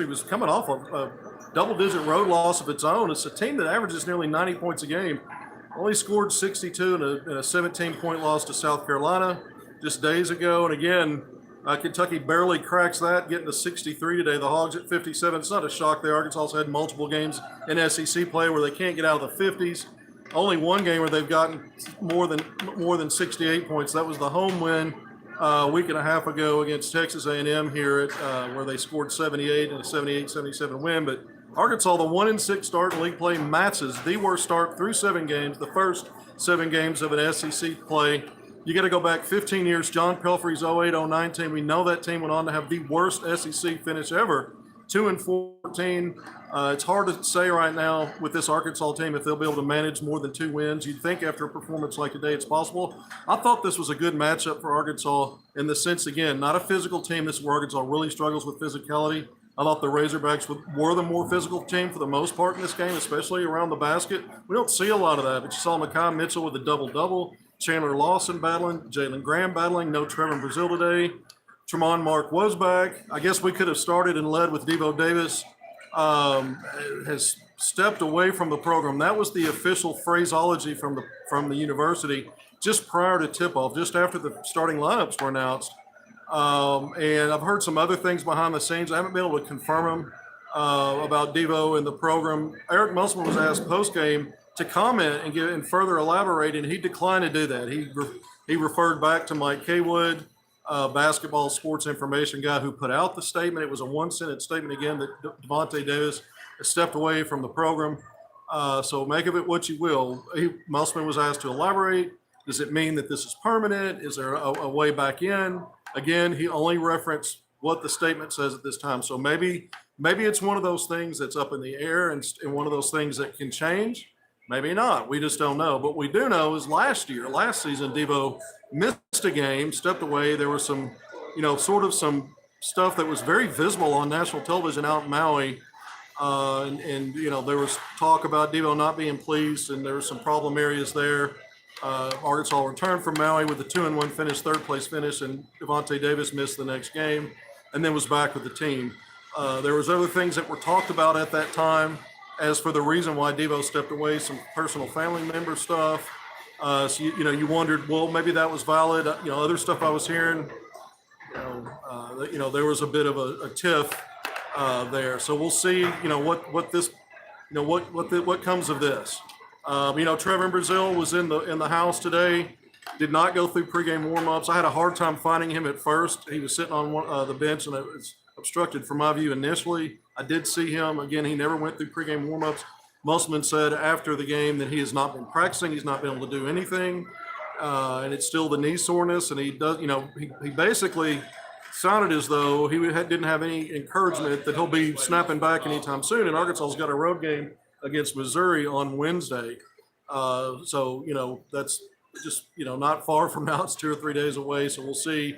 was coming off a double-digit road loss of its own. It's a team that averages nearly 90 points a game. Only scored 62 in a 17-point loss to South Carolina just days ago. And again, Kentucky barely cracks that, getting to 63 today. The Hogs at 57. It's not a shock there. Arkansas's had multiple games in SEC play where they can't get out of the 50s. Only one game where they've gotten more than 68 points. That was the home win a week and a half ago against Texas A&M here at where they scored 78 in a 78-77 win. But Arkansas, the 1-6 start in league play, matches the worst start through 7 games, the first 7 games of an SEC play. You got to go back 15 years. John Pelfrey's 08-09 team. We know that team went on to have the worst SEC finish ever, 2-14. It's hard to say right now with this Arkansas team if they'll be able to manage more than 2 wins. You'd think after a performance like today it's possible. I thought this was a good matchup for Arkansas in the sense, again, not a physical team. This is where Arkansas really struggles with physicality. I thought the Razorbacks were the more physical team for the most part in this game, especially around the basket. We don't see a lot of that, but you saw Makai Mitchell with a double-double, Chandler Lawson battling, Jalen Graham battling, no Trevor Brazile today. Tremont Mark was back. I guess we could have started and led with Devonte Davis. Has stepped away from the program. That was the official phraseology from the university just prior to tip-off, just after the starting lineups were announced. And I've heard some other things behind the scenes. I haven't been able to confirm them about Devo and the program. Eric Musselman was asked post-game to comment and further elaborate, and he declined to do that. He referred back to Mike Kaywood, basketball sports information guy who put out the statement. It was a 1-sentence statement again that Devonte Davis has stepped away from the program. So make of it what you will. Musselman was asked to elaborate. Does it mean that this is permanent? Is there a way back in? Again, he only referenced what the statement says at this time. So maybe it's one of those things that's up in the air and one of those things that can change. Maybe not. We just don't know. But we do know is last season, Devo missed a game, stepped away. There was some, sort of some stuff that was very visible on national television out in Maui. There was talk about Devo not being pleased, and there were some problem areas there. Arkansas returned from Maui with a 2-1 finish, third place finish, and Devonte Davis missed the next game and then was back with the team. There was other things that were talked about at that time. As for the reason why Devo stepped away, some personal family member stuff. So you wondered, well, maybe that was valid. Other stuff I was hearing, there was a bit of a tiff there. So we'll see, what this, what comes of this. Trevor Brazile was in the house today. Did not go through pregame warmups. I had a hard time finding him at first. He was sitting on the bench, and it was obstructed from my view initially. I did see him. Again, he never went through pregame warmups. Musselman said after the game that he has not been practicing. He's not been able to do anything. And it's still the knee soreness. And he does, he basically sounded as though he didn't have any encouragement that he'll be snapping back anytime soon. And Arkansas's got a road game against Missouri on Wednesday. So, that's just, not far from now. It's 2 or 3 days away. So we'll see.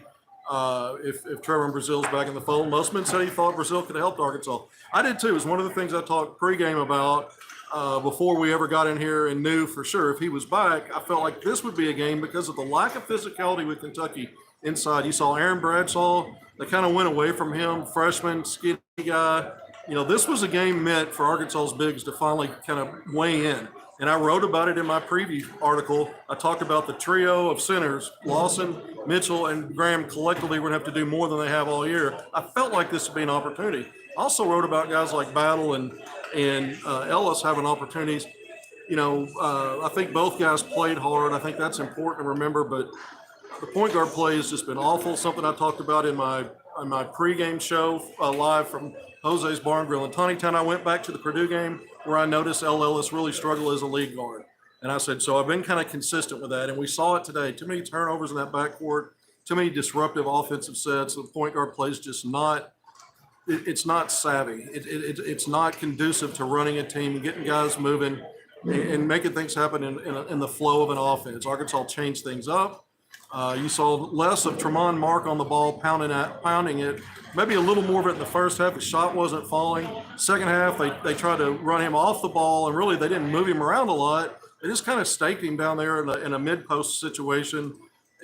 If Trevor Brazile's back in the fold. Musselman said he thought Brazile could have helped Arkansas. I did too. It was one of the things I talked pregame about before we ever got in here and knew for sure if he was back. I felt like this would be a game because of the lack of physicality with Kentucky inside. You saw Aaron Bradshaw. They kind of went away from him, freshman, skinny guy. This was a game meant for Arkansas's bigs to finally kind of weigh in. And I wrote about it in my preview article. I talked about the trio of centers, Lawson, Mitchell, and Graham collectively would have to do more than they have all year. I felt like this would be an opportunity. I also wrote about guys like Battle and Ellis having opportunities. I think both guys played hard. I think that's important to remember, but the point guard play has just been awful, something I talked about in my pregame show live from Jose's Barn Grill in Tawnytown. I went back to the Purdue game where I noticed L. Ellis really struggle as a lead guard. And I said, so I've been kind of consistent with that. And we saw it today. Too many turnovers in that backcourt, too many disruptive offensive sets. The point guard play is just not, it's not savvy. It's not conducive to running a team and getting guys moving and making things happen in the flow of an offense. Arkansas changed things up. You saw less of Tremont Mark on the ball, pounding it. Maybe a little more of it in the first half. His shot wasn't falling. Second half, they tried to run him off the ball, and really they didn't move him around a lot. They just kind of staked him down there in a mid-post situation.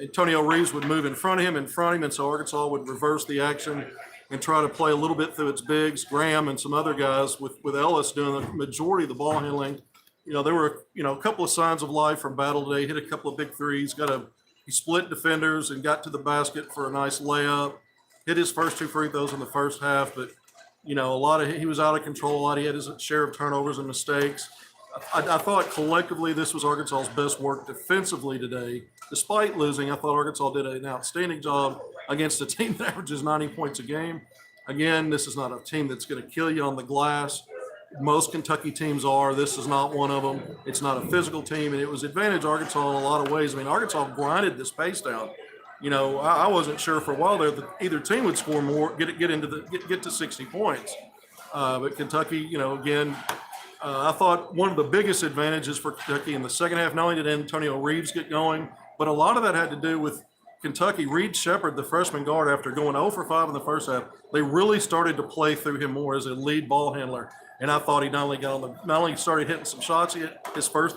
Antonio Reeves would move in front of him, and so Arkansas would reverse the action and try to play a little bit through its bigs, Graham and some other guys with Ellis doing the majority of the ball handling. There were, a couple of signs of life from Battle today, hit a couple of big threes, he split defenders and got to the basket for a nice layup, hit his first 2 free throws in the first half, but, he was out of control a lot. He had his share of turnovers and mistakes. I thought collectively this was Arkansas's best work defensively today. Despite losing, I thought Arkansas did an outstanding job against a team that averages 90 points a game. Again, this is not a team that's going to kill you on the glass. Most Kentucky teams are. This is not one of them. It's not a physical team, and it was advantage Arkansas in a lot of ways. I mean, Arkansas grinded this pace down. I wasn't sure for a while there that either team would score more, get to 60 points. But Kentucky, again, I thought one of the biggest advantages for Kentucky in the second half, not only did Antonio Reeves get going, but a lot of that had to do with Kentucky. Reed Shepherd, the freshman guard, after going 0 for 5 in the first half, they really started to play through him more as a lead ball handler. And I thought he not only started hitting some shots, he hit his first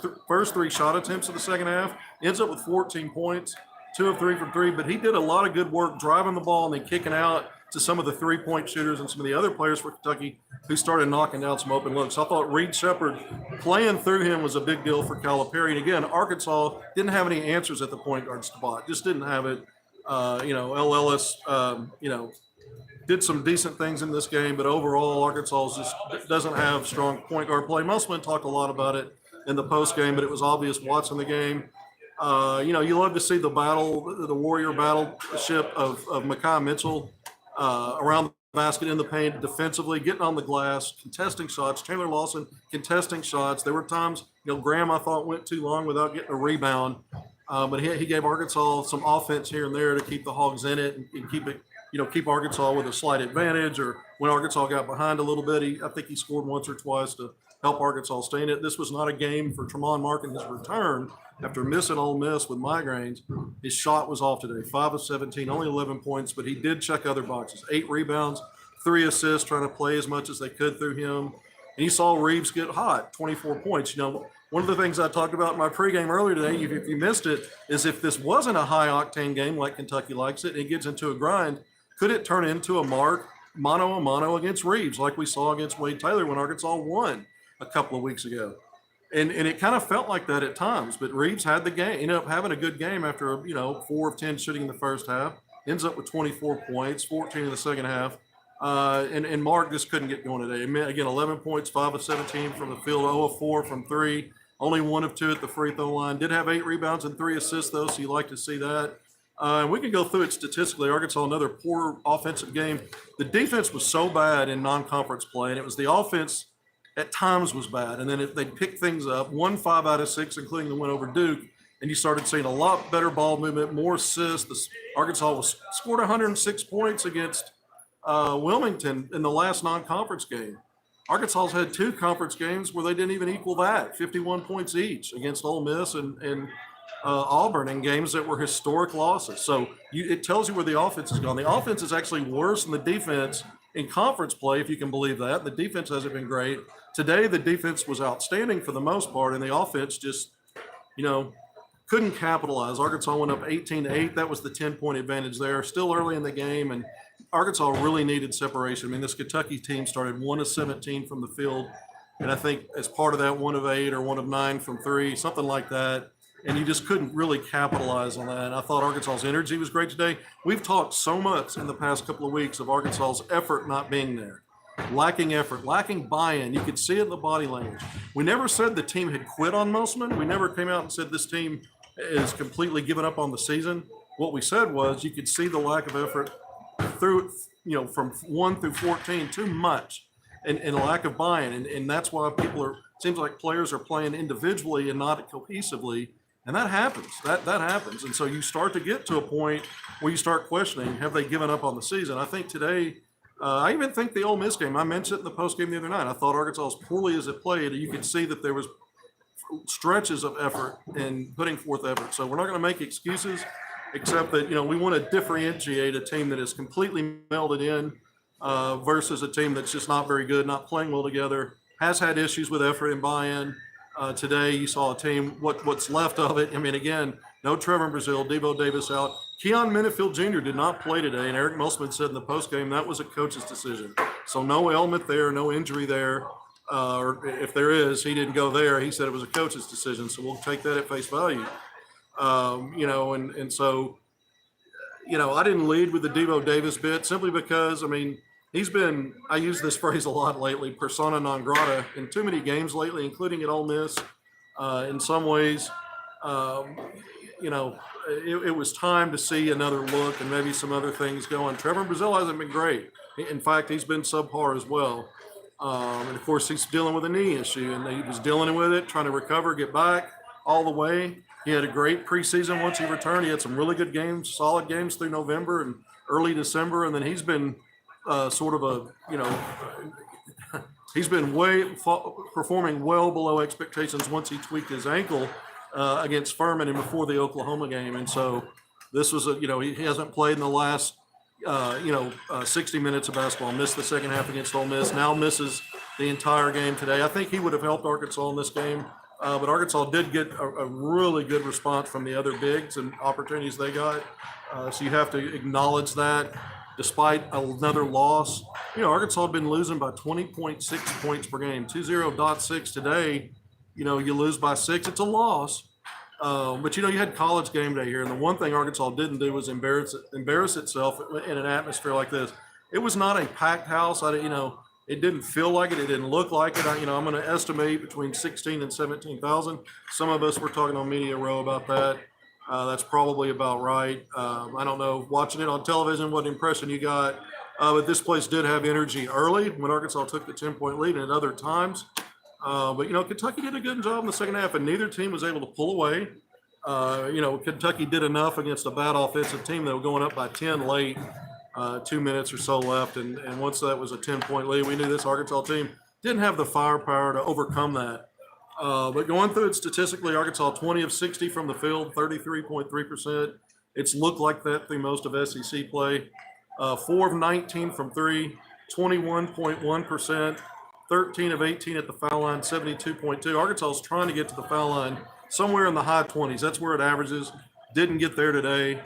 3 shot attempts in the second half, ends up with 14 points, 2 of 3 from 3, but he did a lot of good work driving the ball and then kicking out to some of the 3-point shooters and some of the other players for Kentucky who started knocking down some open looks. I thought Reed Shepherd playing through him was a big deal for Calipari. And again, Arkansas didn't have any answers at the point guard spot, just didn't have it. El Ellis, did some decent things in this game, but overall Arkansas just doesn't have strong point guard play. Musselman talked a lot about it in the post game, but it was obvious watching the game. You love to see the warrior battleship of Mekhi Mitchell around the basket in the paint, defensively, getting on the glass, contesting shots. Taylor Lawson contesting shots. There were times, Graham I thought went too long without getting a rebound, but he gave Arkansas some offense here and there to keep the Hogs in it and keep Arkansas with a slight advantage. Or when Arkansas got behind a little bit, I think he scored once or twice to help Arkansas stay in it. This was not a game for Tremont Mark in his return after missing Ole Miss with migraines. His shot was off today, 5 of 17, only 11 points, but he did check other boxes. 8 rebounds, 3 assists, trying to play as much as they could through him. And you saw Reeves get hot, 24 points. One of the things I talked about in my pregame earlier today, if you missed it, is if this wasn't a high-octane game like Kentucky likes it and it gets into a grind, could it turn into a mano-a-mano against Reeves like we saw against Wade Taylor when Arkansas won a couple of weeks ago? And it kind of felt like that at times, but Reeves had the game, ended up having a good game after, 4 of 10 shooting in the first half, ends up with 24 points, 14 in the second half. And Mark just couldn't get going today. Again, 11 points, 5 of 17 from the field, 0 of 4 from 3, only 1 of 2 at the free throw line. Did have 8 rebounds and 3 assists, though, so you like to see that. And we can go through it statistically. Arkansas, another poor offensive game. The defense was so bad in non-conference play, and it was the offense at times was bad. And then they picked things up, won 5 out of 6, including the win over Duke. And you started seeing a lot better ball movement, more assists. Arkansas scored 106 points against Wilmington in the last non-conference game. Arkansas's had 2 conference games where they didn't even equal that, 51 points each against Ole Miss and Auburn in games that were historic losses. So it tells you where the offense has gone. The offense is actually worse than the defense in conference play, if you can believe that. The defense hasn't been great. Today, the defense was outstanding for the most part, and the offense just, couldn't capitalize. Arkansas went up 18-8. That was the 10-point advantage there. Still early in the game, and Arkansas really needed separation. I mean, this Kentucky team started 1 of 17 from the field, and I think as part of that, 1 of 8 or 1 of 9 from 3, something like that. And you just couldn't really capitalize on that. And I thought Arkansas's energy was great today. We've talked so much in the past couple of weeks of Arkansas's effort not being there. Lacking effort, lacking buy-in. You could see it in the body language. We never said the team had quit on Musselman. We never came out and said this team is completely given up on the season. What we said was you could see the lack of effort through, from 1 through 14, too much, and a lack of buy-in. And that's why seems like players are playing individually and not cohesively. And that happens. That happens. And so you start to get to a point where you start questioning, have they given up on the season? I think today, I even think the Ole Miss game, I mentioned it in the post game the other night. I thought Arkansas, as poorly as it played, you could see that there was stretches of effort and putting forth effort. So we're not going to make excuses, except that, we want to differentiate a team that is completely melded in versus a team that's just not very good, not playing well together, has had issues with effort and buy-in. Today, you saw a team, what's left of it. I mean, again, no Trevor Brazile, Devonte Davis out. Keon Minifield Jr. did not play today, and Eric Musselman said in the postgame that was a coach's decision. So no ailment there, no injury there. Or if there is, he didn't go there. He said it was a coach's decision. So we'll take that at face value. And so, I didn't lead with the Devonte Davis bit simply because, he's been, I use this phrase a lot lately, persona non grata in too many games lately, including at Ole Miss. In some ways, it was time to see another look and maybe some other things going. Trevor Brazil hasn't been great. In fact, he's been subpar as well. And of course, he's dealing with a knee issue, and he was dealing with it, trying to recover, get back all the way. He had a great preseason once he returned. He had some really good games, solid games through November and early December, and then he's been he's been performing well below expectations once he tweaked his ankle against Furman and before the Oklahoma game. And so this was he hasn't played in the last 60 minutes of basketball, missed the second half against Ole Miss, now misses the entire game today. I think he would have helped Arkansas in this game, but Arkansas did get a really good response from the other bigs and opportunities they got. So you have to acknowledge that. Despite another loss, Arkansas had been losing by 20.6 points per game, 20.6 today. You lose by 6, it's a loss. But you had college game day here, and the one thing Arkansas didn't do was embarrass itself in an atmosphere like this. It was not a packed house. It didn't feel like it. It didn't look like it. I'm going to estimate between 16 and 17,000. Some of us were talking on Media Row about that. That's probably about right. I don't know, watching it on television, what impression you got. But this place did have energy early when Arkansas took the 10-point lead and at other times. But Kentucky did a good job in the second half, and neither team was able to pull away. Kentucky did enough against a bad offensive team that were going up by 10 late, 2 minutes or so left. And once that was a 10-point lead, we knew this Arkansas team didn't have the firepower to overcome that. But going through it statistically, Arkansas 20 of 60 from the field, 33.3%. It's looked like that through most of SEC play. 4 of 19 from 3, 21.1%. 13 of 18 at the foul line, 72.2. Arkansas is trying to get to the foul line somewhere in the high 20s. That's where it averages. Didn't get there today.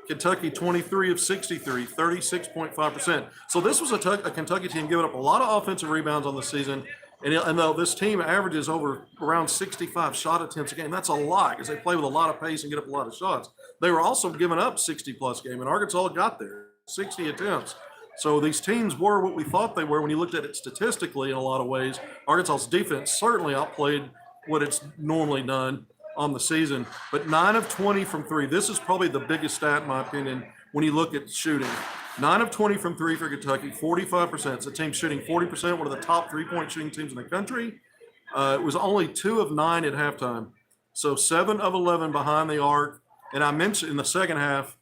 Kentucky 23 of 63, 36.5%. So this was a Kentucky team giving up a lot of offensive rebounds on the season. And though this team averages around 65 shot attempts a game, that's a lot because they play with a lot of pace and get up a lot of shots. They were also giving up 60-plus game, and Arkansas got there, 60 attempts. So these teams were what we thought they were when you looked at it statistically in a lot of ways. Arkansas's defense certainly outplayed what it's normally done on the season. But 9 of 20 from 3. This is probably the biggest stat, in my opinion, when you look at shooting. 9 of 20 from 3 for Kentucky, 45%. It's a team shooting 40%, one of the top three-point shooting teams in the country. It was only 2 of 9 at halftime. So 7 of 11 behind the arc. And I mentioned in the second half,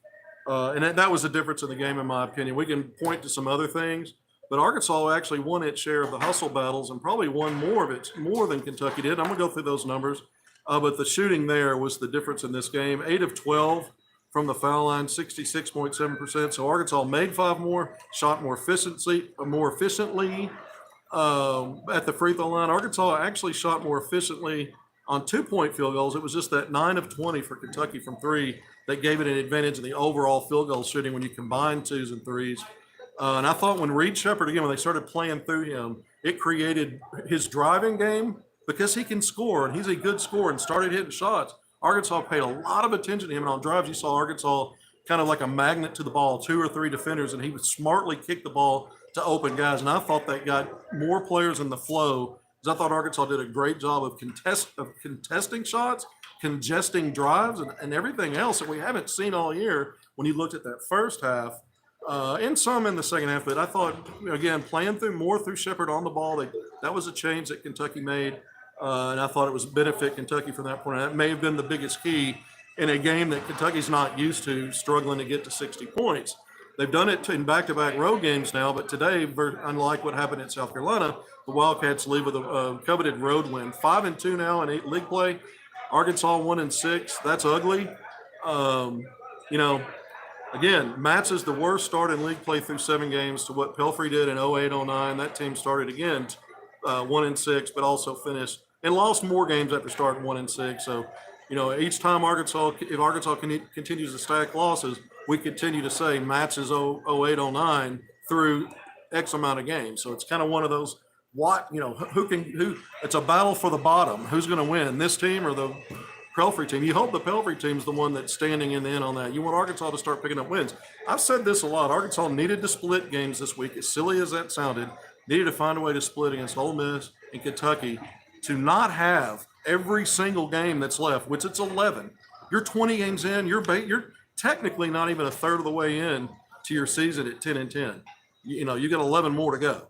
and that was the difference in the game, in my opinion. We can point to some other things, but Arkansas actually won its share of the hustle battles and probably won more than Kentucky did. I'm going to go through those numbers. But the shooting there was the difference in this game. 8 of 12 from the foul line, 66.7%. So Arkansas made 5 more, shot more efficiently at the free throw line. Arkansas actually shot more efficiently on 2-point field goals. It was just that 9 of 20 for Kentucky from 3 that gave it an advantage in the overall field goal shooting when you combine 2s and 3s. And I thought when Reed Sheppard, again, when they started playing through him, it created his driving game because he can score, and he's a good scorer, and started hitting shots. Arkansas paid a lot of attention to him, and on drives you saw Arkansas kind of like a magnet to the ball, 2 or 3 defenders, and he would smartly kick the ball to open guys. And I thought that got more players in the flow, because I thought Arkansas did a great job of contesting shots, congesting drives, and everything else that we haven't seen all year when you looked at that first half. And some in the second half, but I thought, again, playing through Sheppard on the ball, that was a change that Kentucky made. And I thought it was benefit Kentucky from that point. And that may have been the biggest key in a game that Kentucky's not used to, struggling to get to 60 points. They've done it in back-to-back road games now, but today, unlike what happened at South Carolina, the Wildcats leave with a coveted road win. 5-2 now in league play. Arkansas 1-6. That's ugly. Again, Matt's is the worst start in league play through 7 games to what Pelfrey did in 08-09. That team started again 1-6, but also finished and lost more games after starting 1-6. So, each time if Arkansas continues to stack losses, we continue to say matches 08, 09 through X amount of games. So it's kind of one of those, it's a battle for the bottom. Who's going to win, this team or the Pelfrey team? You hope the Pelfrey team's the one that's standing in the end on that. You want Arkansas to start picking up wins. I've said this a lot. Arkansas needed to split games this week, as silly as that sounded. Needed to find a way to split against Ole Miss and Kentucky to not have every single game that's left, which it's 11. You're 20 games in. You're technically not even a third of the way in to your season at 10-10. You got 11 more to go.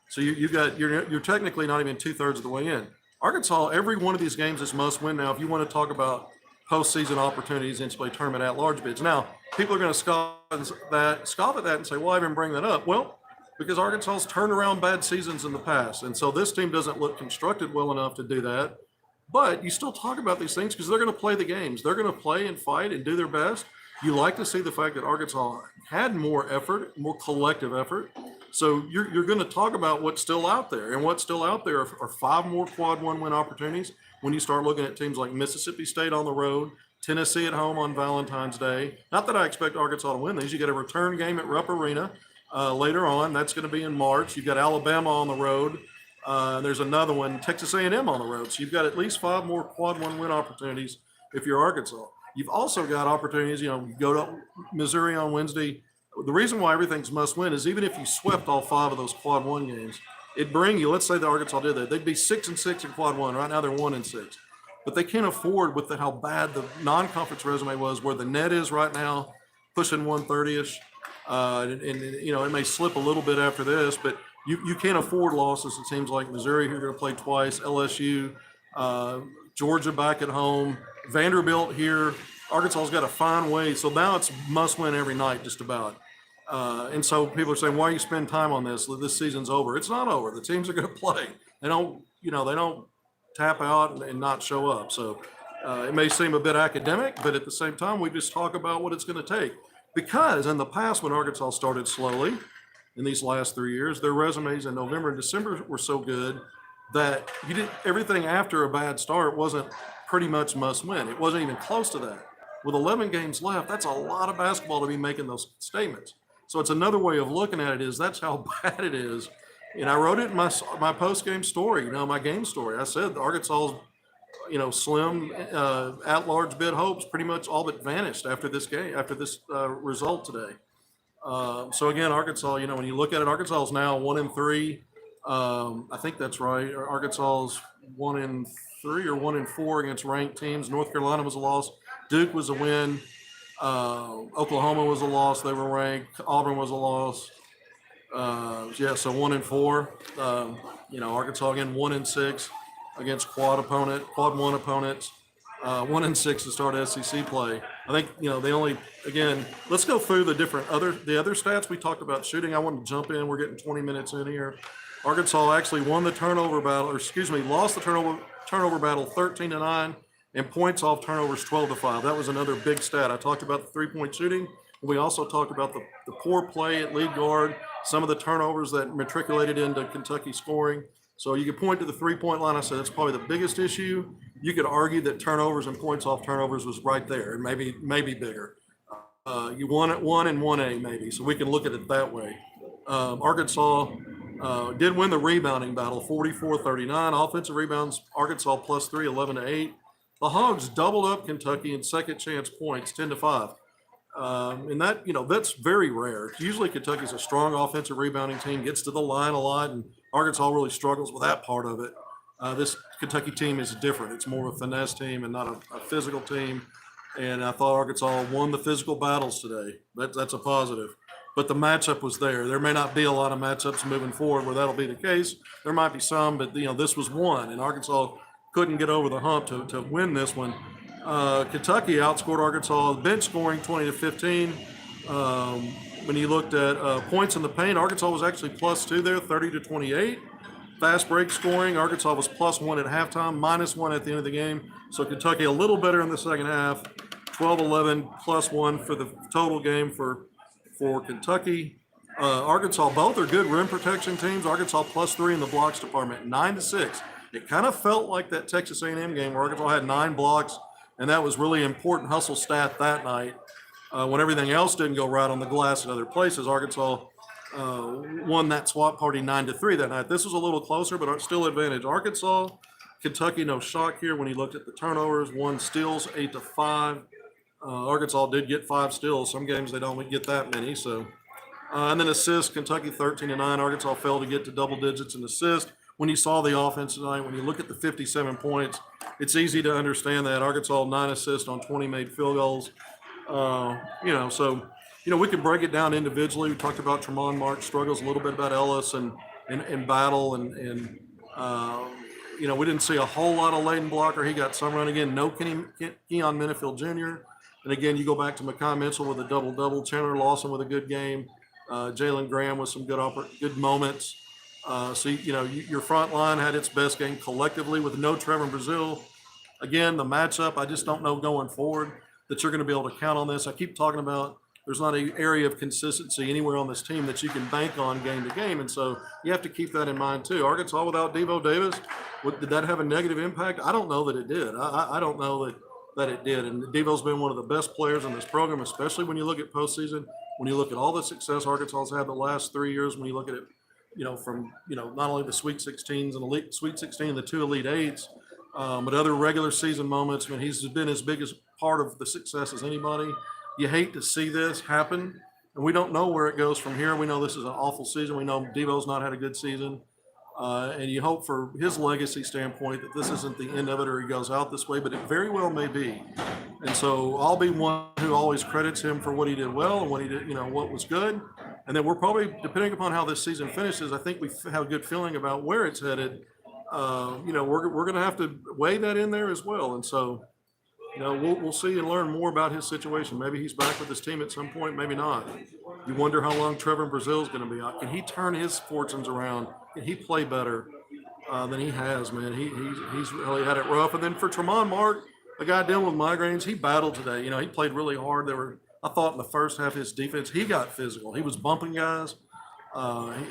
So you're technically not even 2/3 of the way in. Arkansas, every one of these games is must win now if you want to talk about postseason opportunities, NCAA tournament at-large bids. Now, people are going to scoff at that and say, well, I didn't bring that up. Well, because Arkansas's turned around bad seasons in the past. And so this team doesn't look constructed well enough to do that. But you still talk about these things because they're going to play the games. They're going to play and fight and do their best. You like to see the fact that Arkansas had more effort, more collective effort. So you're going to talk about what's still out there. And what's still out there are 5 more quad 1 win opportunities when you start looking at teams like Mississippi State on the road, Tennessee at home on Valentine's Day. Not that I expect Arkansas to win these. You get a return game at Rupp Arena later on. That's going to be in March. You've got Alabama on the road. There's another one, Texas A&M on the road. So you've got at least 5 more quad 1 win opportunities if you're Arkansas. You've also got opportunities, you go to Missouri on Wednesday. The reason why everything's must win is even if you swept all 5 of those quad 1 games, it'd bring you, let's say the Arkansas did that, they'd be 6-6 in quad 1. Right now they're 1-6. But they can't afford with how bad the non-conference resume was, where the net is right now, pushing 130-ish. It may slip a little bit after this, but you can't afford losses to teams like Missouri, who are going to play twice, LSU, Georgia back at home, Vanderbilt here. Arkansas's got to find ways. So now it's must win every night, just about. And so people are saying, why you spend time on this? This season's over. It's not over. The teams are going to play. They don't tap out and not show up. So it may seem a bit academic, but at the same time, we just talk about what it's going to take. Because in the past, when Arkansas started slowly, in these last 3 years, their resumes in November and December were so good that everything after a bad start wasn't pretty much must win. It wasn't even close to that. With 11 games left, that's a lot of basketball to be making those statements. So it's another way of looking at it is that's how bad it is. And I wrote it in my post-game story, my game story. I said Arkansas's, slim at-large bid hopes pretty much all but vanished after this game, after this result today. So again, Arkansas, when you look at it, Arkansas is now 1-3. I think that's right. Arkansas's 1-3 or 1-4 against ranked teams. North Carolina was a loss. Duke was a win. Oklahoma was a loss. They were ranked. Auburn was a loss. So 1-4. Arkansas again 1-6 against quad 1 opponents. 1-6 to start SEC play. I think let's go through the other stats. We talked about shooting. I want to jump in. We're getting 20 minutes in here. Arkansas actually won the turnover battle, lost the turnover battle 13-9, and points off turnovers 12-5. That was another big stat. I talked about the 3-point shooting. We also talked about the poor play at lead guard, some of the turnovers that matriculated into Kentucky scoring. So you could point to the 3-point line. I said that's probably the biggest issue. You could argue that turnovers and points off turnovers was right there, and maybe bigger. You won at 1 and 1A maybe, so we can look at it that way. Arkansas did win the rebounding battle, 44-39. Offensive rebounds, Arkansas +3, 11-8. The Hogs doubled up Kentucky in second chance points, 10-5. And that's very rare. Usually Kentucky's a strong offensive rebounding team, gets to the line a lot, and Arkansas really struggles with that part of it. This Kentucky team is different. It's more of a finesse team and not a physical team. And I thought Arkansas won the physical battles today. That's a positive. But the matchup was there. There may not be a lot of matchups moving forward where that'll be the case. There might be some, but this was one, and Arkansas couldn't get over the hump to win this one. Kentucky outscored Arkansas, bench scoring 20-15. When you looked at points in the paint, Arkansas was actually +2 there, 30-28. Fast break scoring, Arkansas was +1 at halftime, -1 at the end of the game. So Kentucky a little better in the second half, 12-11, +1 for the total game for Kentucky. Arkansas, both are good rim protection teams. Arkansas +3 in the blocks department, 9-6. It kind of felt like that Texas A&M game where Arkansas had 9 blocks, and that was really important hustle stat that night. when everything else didn't go right on the glass in other places, Arkansas won that swap party 9-3 that night. This was a little closer, but still advantage Arkansas. Kentucky, no shock here when he looked at the turnovers. 1 steals, 8-5. Arkansas did get 5 steals. Some games they don't get that many. So, and then assists, Kentucky 13-9. Arkansas failed to get to double digits in assists. When you saw the offense tonight, when you look at the 57 points, it's easy to understand that. Arkansas 9 assists on 20 made field goals. We can break it down individually. We talked about Tremont March struggles a little bit, about Ellis and Battle and we didn't see a whole lot of Layden Blocker. He got some run again. No Keon Minifield Jr. And again, you go back to Makai Mitchell with a double-double. Chandler Lawson with a good game. Jalen Graham with some good moments. Your front line had its best game collectively with no Trevor Brazile. Again, the matchup, I just don't know going forward that you're going to be able to count on this. I keep talking about there's not an area of consistency anywhere on this team that you can bank on game to game. And so you have to keep that in mind too. Arkansas without Devonte Davis, did that have a negative impact? I don't know that it did. I don't know that it did. And Devo's been one of the best players in this program, especially when you look at postseason, when you look at all the success Arkansas's had the last 3 years, when you look at it, from not only the Sweet 16s and Elite Sweet 16, the 2 Elite Eights, but other regular season moments. I mean, he's been as big as part of the success as anybody. You hate to see this happen, and we don't know where it goes from here. We know this is an awful season. We know Devo's not had a good season, and you hope for his legacy standpoint that this isn't the end of it or he goes out this way, but it very well may be. And so I'll be one who always credits him for what he did well and what he did, what was good. And then we're probably, depending upon how this season finishes, I think we have a good feeling about where it's headed. We're going to have to weigh that in there as well. And so, we'll see and learn more about his situation. Maybe he's back with his team at some point, maybe not. You wonder how long Trevor Brazile is going to be out. Can he turn his fortunes around? Can he play better than he has, man? He's really had it rough. And then for Tremont Mark, a guy dealing with migraines, he battled today. He played really hard. I thought in the first half, his defense, he got physical. He was bumping guys.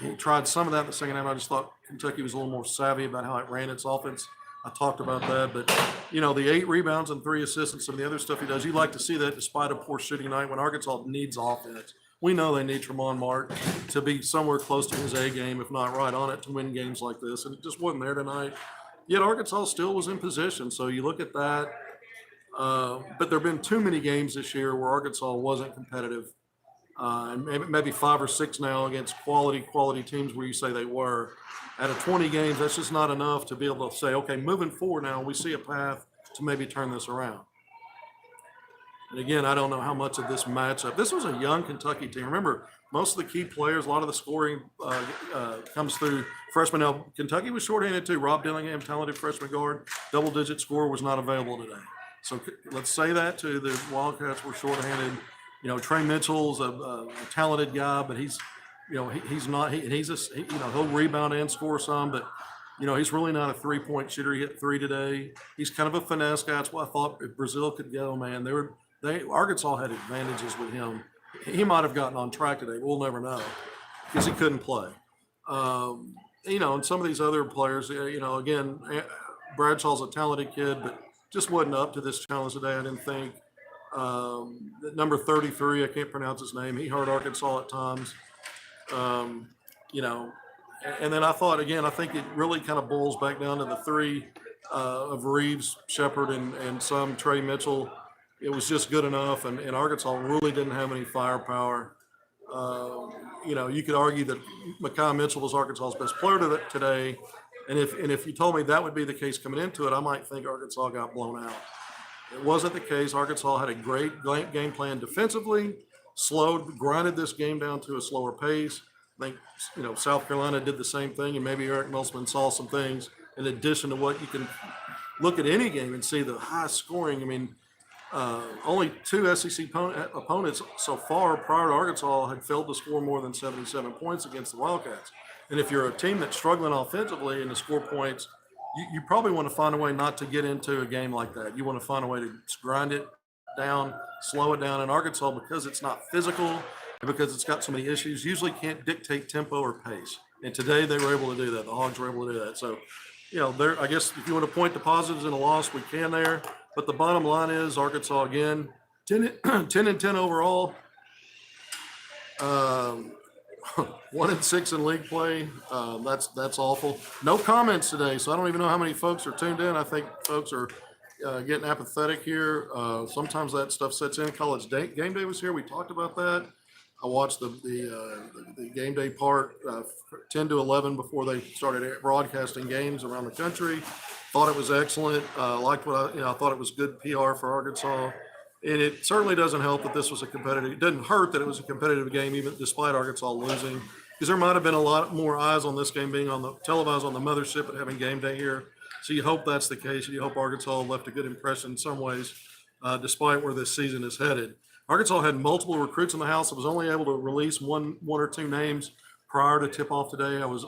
He tried some of that in the second half. I just thought Kentucky was a little more savvy about how it ran its offense. I talked about that, but the 8 rebounds and 3 assists and some of the other stuff he does, you like to see that despite a poor shooting night when Arkansas needs offense. We know they need Tremont Mark to be somewhere close to his A game, if not right on it, to win games like this, and it just wasn't there tonight. Yet Arkansas still was in position, so you look at that. But there have been too many games this year where Arkansas wasn't competitive, and maybe 5 or 6 now against quality teams where you say they were. Out of 20 games, that's just not enough to be able to say, okay, moving forward now, we see a path to maybe turn this around. And again, I don't know how much of this matchup. This was a young Kentucky team. Remember, most of the key players, a lot of the scoring comes through freshmen. Now, Kentucky was shorthanded too. Rob Dillingham, talented freshman guard, double-digit scorer, was not available today. So let's say that too. The Wildcats were shorthanded. Trey Mitchell's a talented guy, but he's not. He'll rebound and score some, but he's really not a 3-point shooter. He hit 3 today. He's kind of a finesse guy. That's why I thought if Brazile could go, man, Arkansas had advantages with him. He might have gotten on track today. We'll never know because he couldn't play. And some of these other players, again, Bradshaw's a talented kid, but just wasn't up to this challenge today, I didn't think. Number 33, I can't pronounce his name. He hurt Arkansas at times. And then I thought, again, I think it really kind of boils back down to the 3 of Reeves, Shepard, and some Trey Mitchell. It was just good enough, and Arkansas really didn't have any firepower. You could argue that Makai Mitchell was Arkansas's best player today, and if you told me that would be the case coming into it, I might think Arkansas got blown out. It wasn't the case. Arkansas had a great game plan defensively, grinded this game down to a slower pace. I think, South Carolina did the same thing, and maybe Eric Musselman saw some things in addition to what you can look at any game and see the high scoring. I mean, only 2 SEC opponents so far prior to Arkansas had failed to score more than 77 points against the Wildcats. And if you're a team that's struggling offensively and to score points, you probably want to find a way not to get into a game like that. You want to find a way to grind it down, slow it down. And Arkansas, because it's not physical and because it's got so many issues, usually can't dictate tempo or pace. And today they were able to do that. The Hogs were able to do that. So, I guess if you want to point to positives in a loss, we can there. But the bottom line is Arkansas, again, 10-10 overall. 1-6 in league play. That's awful. No comments today, so I don't even know how many folks are tuned in. I think folks are getting apathetic here. Sometimes that stuff sets in. Game day was here. We talked about that. I watched the game day part 10 to 11 before they started broadcasting games around the country. Thought it was excellent. Liked what I thought it was good PR for Arkansas. And it certainly doesn't help that this was a competitive. It doesn't hurt that it was a competitive game, even despite Arkansas losing, because there might have been a lot more eyes on this game being televised on the mothership and having game day here. So you hope that's the case. You hope Arkansas left a good impression in some ways, despite where this season is headed. Arkansas had multiple recruits in the house. I was only able to release one or two names prior to tip off today. I was,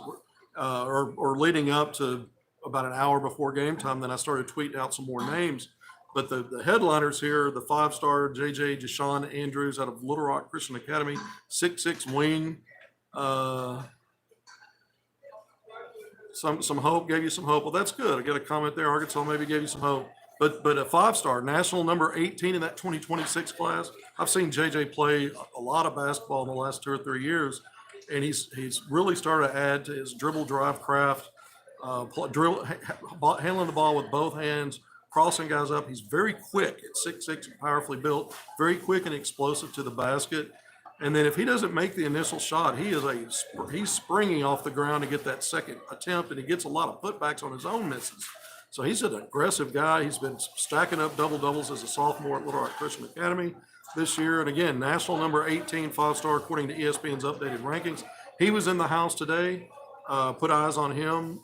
or leading up to about an hour before game time. Then I started tweeting out some more names. But the headliners here, the 5-star JJ Jashawn Andrews out of Little Rock Christian Academy, 6'6" wing. Some hope, gave you some hope. Well, that's good. I got a comment there. Arkansas maybe gave you some hope. But a 5-star, national number 18 in that 2026 class. I've seen JJ play a lot of basketball in the last 2 or 3 years, and he's really started to add to his dribble drive craft, handling the ball with both hands, crossing guys up. He's very quick at 6'6", powerfully built, very quick and explosive to the basket. And then if he doesn't make the initial shot, he's springing off the ground to get that second attempt, and he gets a lot of putbacks on his own misses. So he's an aggressive guy. He's been stacking up double-doubles as a sophomore at Little Rock Christian Academy this year. And again, national number 18, 5-star, according to ESPN's updated rankings. He was in the house today. Put eyes on him.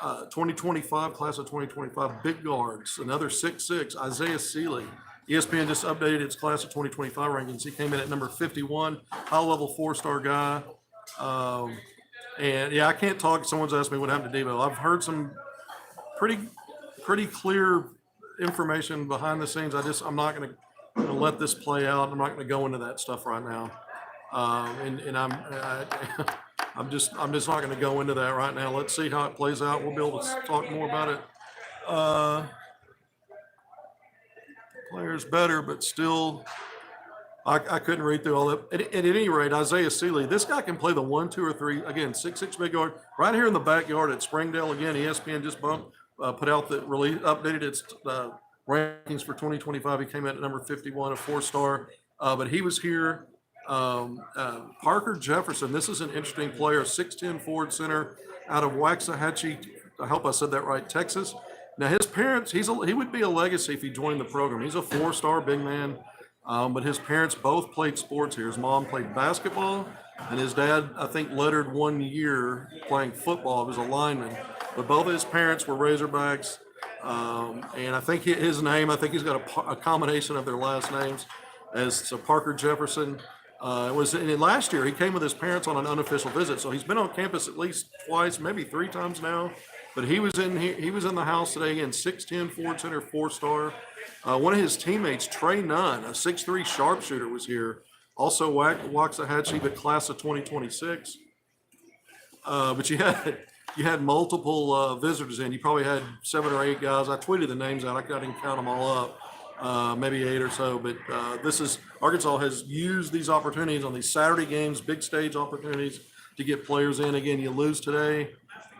2025, class of 2025, big guards, another 6'6", Isaiah Seeley. ESPN just updated its class of 2025 rankings. He came in at number 51, high-level 4-star guy. And yeah, I can't talk. Someone's asked me what happened to Devo. I've heard some pretty clear information behind the scenes. I'm not going to let this play out. I'm not going to go into that stuff right now. I'm just not going to go into that right now. Let's see how it plays out. We'll be able to talk more about it. Players better, but still, I couldn't read through all that. At any rate, Isaiah Seeley, this guy can play the 1, 2, or 3. Again, 6'6" big guard. Right here in the backyard at Springdale. Again, ESPN just put out the release, updated its rankings for 2025. He came in at number 51, a 4-star. But he was here. Parker Jefferson, this is an interesting player, 6'10" forward center out of Waxahachie, I hope I said that right, Texas. Now his parents, he would be a legacy if he joined the program. He's a 4-star big man, but his parents both played sports here. His mom played basketball, and his dad, I think, lettered 1 year playing football. He was a lineman, but both of his parents were Razorbacks, and I think he's got a combination of their last names. So Parker Jefferson. And last year he came with his parents on an unofficial visit, so he's been on campus at least twice, maybe 3 times now. But he was in here. He was in the house today again. 6'10" forward center, 4-star. One of his teammates, Trey Nunn, a 6'3" sharpshooter, was here. Also Waxahachie, but class of 2026. But you had multiple visitors in. You probably had 7 or 8 guys. I tweeted the names out. I didn't count them all up. Maybe 8 or so, but Arkansas has used these opportunities on these Saturday games, big stage opportunities to get players in. Again, you lose today.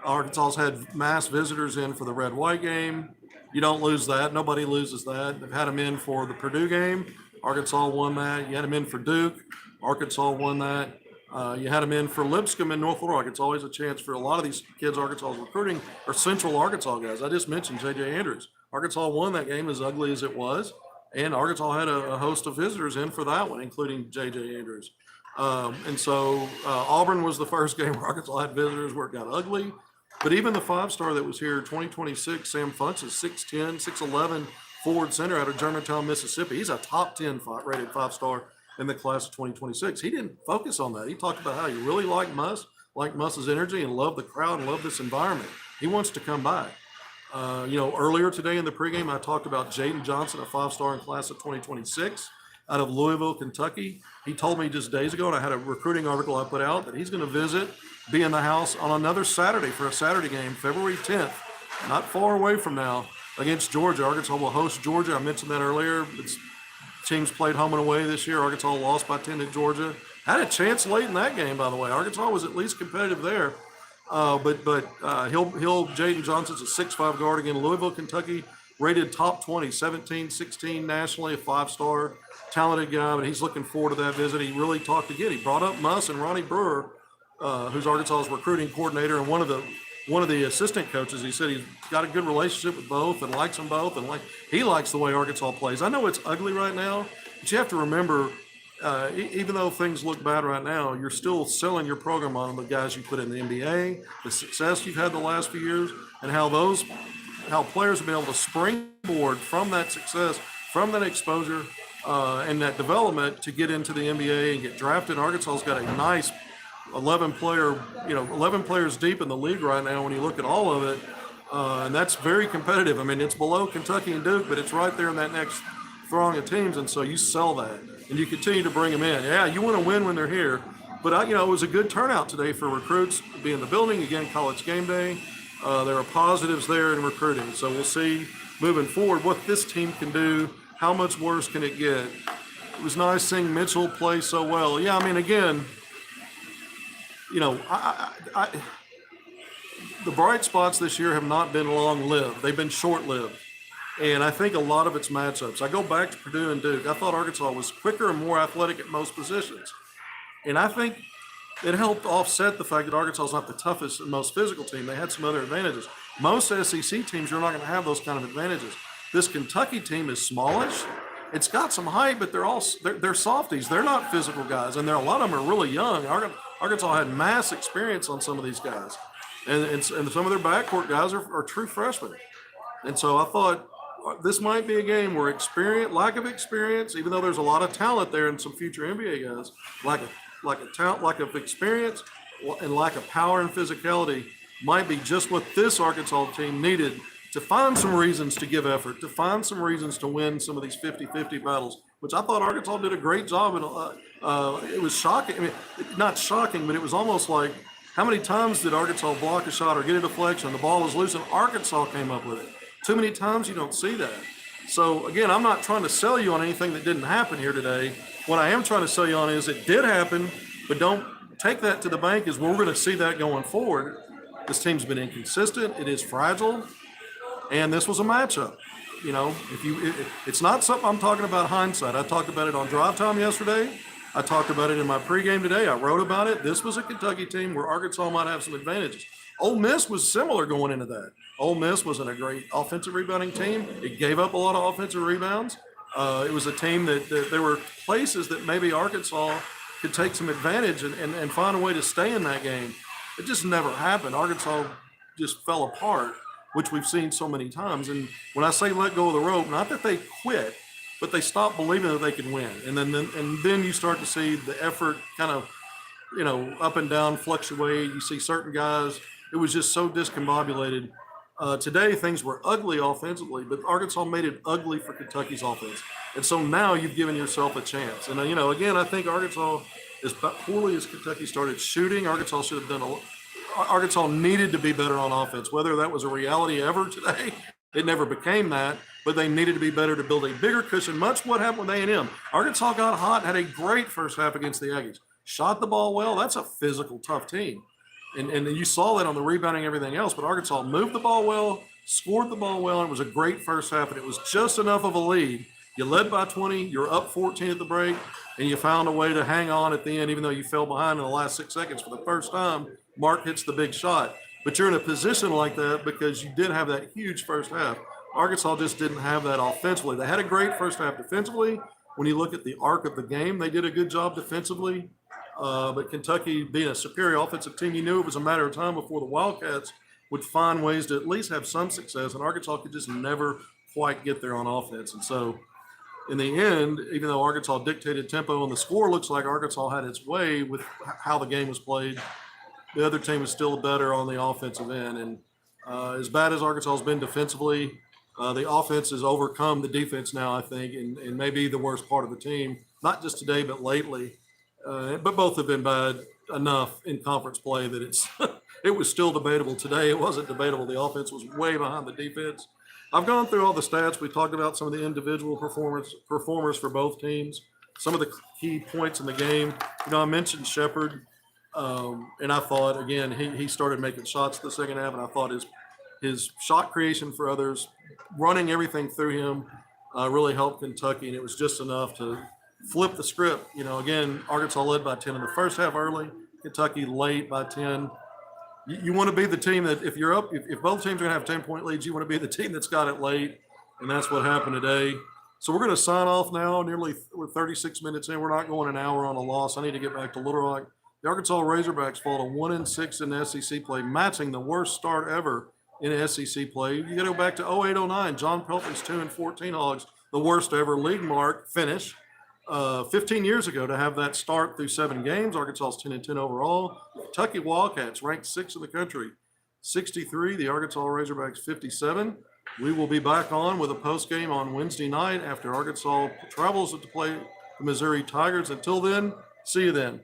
Arkansas's had mass visitors in for the red-white game. You don't lose that. Nobody loses that. They've had them in for the Purdue game. Arkansas won that. You had them in for Duke. Arkansas won that. You had them in for Lipscomb in North Little Rock. It's always a chance for a lot of these kids Arkansas is recruiting are Central Arkansas guys. I just mentioned J.J. Andrews. Arkansas won that game, as ugly as it was, and Arkansas had a host of visitors in for that one, including J.J. Andrews. And so Auburn was the first game where Arkansas had visitors where it got ugly. But even the 5-star that was here, 2026, Sam Funtz is 6'10", 6'11", forward center out of Germantown, Mississippi. He's a top 10 rated 5-star in the class of 2026. He didn't focus on that. He talked about how he really liked Muss's energy and loved the crowd and loved this environment. He wants to come back. Earlier today in the pregame, I talked about Jaden Johnson, a 5-star in class of 2026 out of Louisville, Kentucky. He told me just days ago, and I had a recruiting article I put out, that he's going to be in the house on another Saturday for a Saturday game, February 10th, not far away from now, against Georgia. Arkansas will host Georgia. I mentioned that earlier. It's teams played home and away this year. Arkansas lost by 10 to Georgia. Had a chance late in that game, by the way. Arkansas was at least competitive there. But Jaden Johnson's a 6'5" guard again. Louisville, Kentucky, rated top 20, 17, 16 nationally, a 5-star, talented guy. But he's looking forward to that visit. He really talked again. He brought up Muss and Ronnie Brewer, who's Arkansas's recruiting coordinator and one of the assistant coaches. He said he's got a good relationship with both and likes them both, and he likes the way Arkansas plays. I know it's ugly right now, but you have to remember, even though things look bad right now, you're still selling your program on the guys you put in the NBA, the success you've had the last few years, and how players have been able to springboard from that success, from that exposure, and that development to get into the NBA and get drafted. Arkansas's got a nice 11 players deep in the league right now when you look at all of it, and that's very competitive. I mean, it's below Kentucky and Duke, but it's right there in that next throng of teams, and so you sell that and you continue to bring them in. Yeah, you want to win when they're here, but it was a good turnout today for recruits to be in the building. Again, college game day. There are positives there in recruiting, so we'll see moving forward what this team can do. How much worse can it get? It was nice seeing Mitchell play so well. Yeah, I mean, again, the bright spots this year have not been long-lived. They've been short-lived. And I think a lot of it's matchups. I go back to Purdue and Duke. I thought Arkansas was quicker and more athletic at most positions. And I think it helped offset the fact that Arkansas is not the toughest and most physical team. They had some other advantages. Most SEC teams, you're not going to have those kind of advantages. This Kentucky team is smallish. It's got some height, but they're softies. They're not physical guys, and a lot of them are really young. Arkansas had mass experience on some of these guys, and some of their backcourt guys are true freshmen. And so I thought this might be a game where lack of experience, even though there's a lot of talent there and some future NBA guys, lack of experience and lack of power and physicality might be just what this Arkansas team needed to find some reasons to give effort, to find some reasons to win some of these 50-50 battles, which I thought Arkansas did a great job. And it was shocking. I mean, not shocking, but it was almost like, how many times did Arkansas block a shot or get a deflection? The ball was loose and Arkansas came up with it. Too many times you don't see that. So, again, I'm not trying to sell you on anything that didn't happen here today. What I am trying to sell you on is it did happen, but don't take that to the bank as we're going to see that going forward. This team's been inconsistent. It is fragile. And this was a matchup. It's not something I'm talking about hindsight. I talked about it on Drive Time yesterday. I talked about it in my pregame today. I wrote about it. This was a Kentucky team where Arkansas might have some advantages. Ole Miss was similar going into that. Ole Miss wasn't a great offensive rebounding team. It gave up a lot of offensive rebounds. It was a team that there were places that maybe Arkansas could take some advantage and find a way to stay in that game. It just never happened. Arkansas just fell apart, which we've seen so many times. And when I say let go of the rope, not that they quit, but they stopped believing that they could win. And then you start to see the effort kind of, up and down fluctuate. You see certain guys. It was just so discombobulated. Today, things were ugly offensively, but Arkansas made it ugly for Kentucky's offense. And so now you've given yourself a chance. And, again, I think Arkansas, as poorly as Kentucky started shooting, Arkansas should have done Arkansas needed to be better on offense. Whether that was a reality ever today, it never became that, but they needed to be better to build a bigger cushion. Much what happened with A&M. Arkansas got hot, had a great first half against the Aggies. Shot the ball well. That's a physical, tough team. And you saw that on the rebounding and everything else, but Arkansas moved the ball well, scored the ball well, and it was a great first half, and it was just enough of a lead. You led by 20, you're up 14 at the break, and you found a way to hang on at the end, even though you fell behind in the last 6 seconds for the first time. Mark hits the big shot. But you're in a position like that because you did have that huge first half. Arkansas just didn't have that offensively. They had a great first half defensively. When you look at the arc of the game, they did a good job defensively. But Kentucky, being a superior offensive team, you knew it was a matter of time before the Wildcats would find ways to at least have some success, and Arkansas could just never quite get there on offense. And so in the end, even though Arkansas dictated tempo and the score looks like Arkansas had its way with how the game was played, the other team was still better on the offensive end. And as bad as Arkansas has been defensively, the offense has overcome the defense now, I think, and maybe the worst part of the team, not just today but lately. But both have been bad enough in conference play that it was still debatable today. It wasn't debatable. The offense was way behind the defense. I've gone through all the stats. We talked about some of the individual performers for both teams, some of the key points in the game. I mentioned Shepard, and I thought, again, he started making shots the second half, and I thought his shot creation for others, running everything through him, really helped Kentucky, and it was just enough to flip the script. Again, Arkansas led by 10 in the first half early, Kentucky late by 10. You want to be the team that if you're up, if both teams are going to have 10-point leads, you want to be the team that's got it late, and that's what happened today. So we're going to sign off now. We're 36 minutes in. We're not going an hour on a loss. I need to get back to Little Rock. The Arkansas Razorbacks fall to 1-6 in the SEC play, matching the worst start ever in SEC play. You got to go back to 08-09. John Pelton's 2-14 Hogs, the worst ever league mark finish 15 years ago to have that start through 7 games. Arkansas's 10-10 overall. Kentucky Wildcats ranked 6th in the country, 63. The Arkansas Razorbacks 57. We will be back on with a post game on Wednesday night after Arkansas travels to play the Missouri Tigers. Until then, see you then.